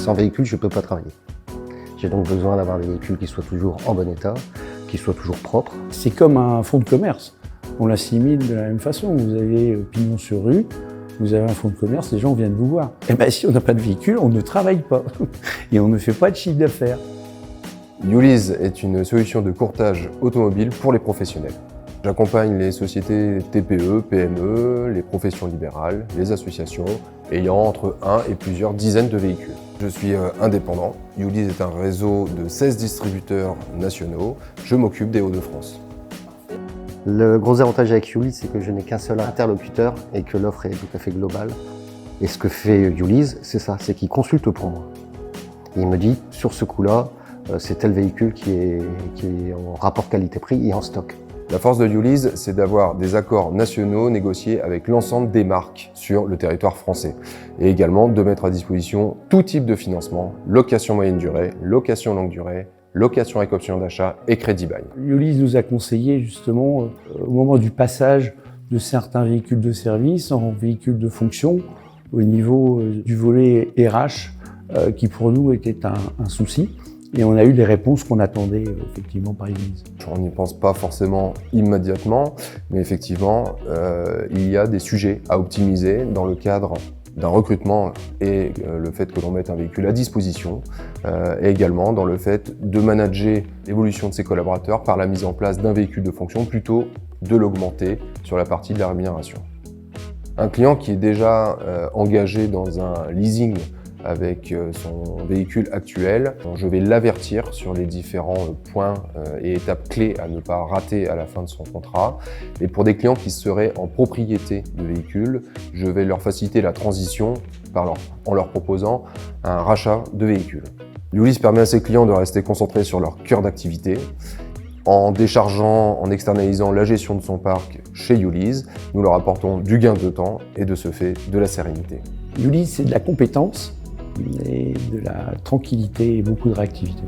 Sans véhicule, je ne peux pas travailler. J'ai donc besoin d'avoir des véhicules qui soient toujours en bon état, qui soient toujours propres. C'est comme un fonds de commerce. On l'assimile de la même façon. Vous avez pignon sur rue, vous avez un fonds de commerce, les gens viennent vous voir. Et bien, si on n'a pas de véhicule, on ne travaille pas et on ne fait pas de chiffre d'affaires. Youlease est une solution de courtage automobile pour les professionnels. J'accompagne les sociétés TPE, PME, les professions libérales, les associations ayant entre 1 et plusieurs dizaines de véhicules. Je suis indépendant. Youlease est un réseau de 16 distributeurs nationaux. Je m'occupe des Hauts-de-France. Le gros avantage avec Youlease, c'est que je n'ai qu'un seul interlocuteur et que l'offre est tout à fait globale. Et ce que fait Youlease, c'est ça, c'est qu'il consulte pour moi. Il me dit, sur ce coup-là, c'est tel véhicule qui est en rapport qualité-prix et en stock. La force de Youlease, c'est d'avoir des accords nationaux négociés avec l'ensemble des marques sur le territoire français. Et également de mettre à disposition tout type de financement, location moyenne durée, location longue durée, location avec option d'achat et crédit bail. Youlease nous a conseillé justement au moment du passage de certains véhicules de service en véhicules de fonction au niveau du volet RH qui pour nous était un souci. Et on a eu les réponses qu'on attendait effectivement par Youlease. On n'y pense pas forcément immédiatement, mais effectivement, il y a des sujets à optimiser dans le cadre d'un recrutement et le fait que l'on mette un véhicule à disposition, et également dans le fait de manager l'évolution de ses collaborateurs par la mise en place d'un véhicule de fonction plutôt de l'augmenter sur la partie de la rémunération. Un client qui est déjà engagé dans un leasing avec son véhicule actuel, je vais l'avertir sur les différents points et étapes clés à ne pas rater à la fin de son contrat. Et pour des clients qui seraient en propriété de véhicules, je vais leur faciliter la transition en leur proposant un rachat de véhicules. Youlease permet à ses clients de rester concentrés sur leur cœur d'activité. En déchargeant, en externalisant la gestion de son parc chez Youlease, nous leur apportons du gain de temps et de ce fait de la sérénité. Youlease, c'est de la compétence et de la tranquillité et beaucoup de réactivité.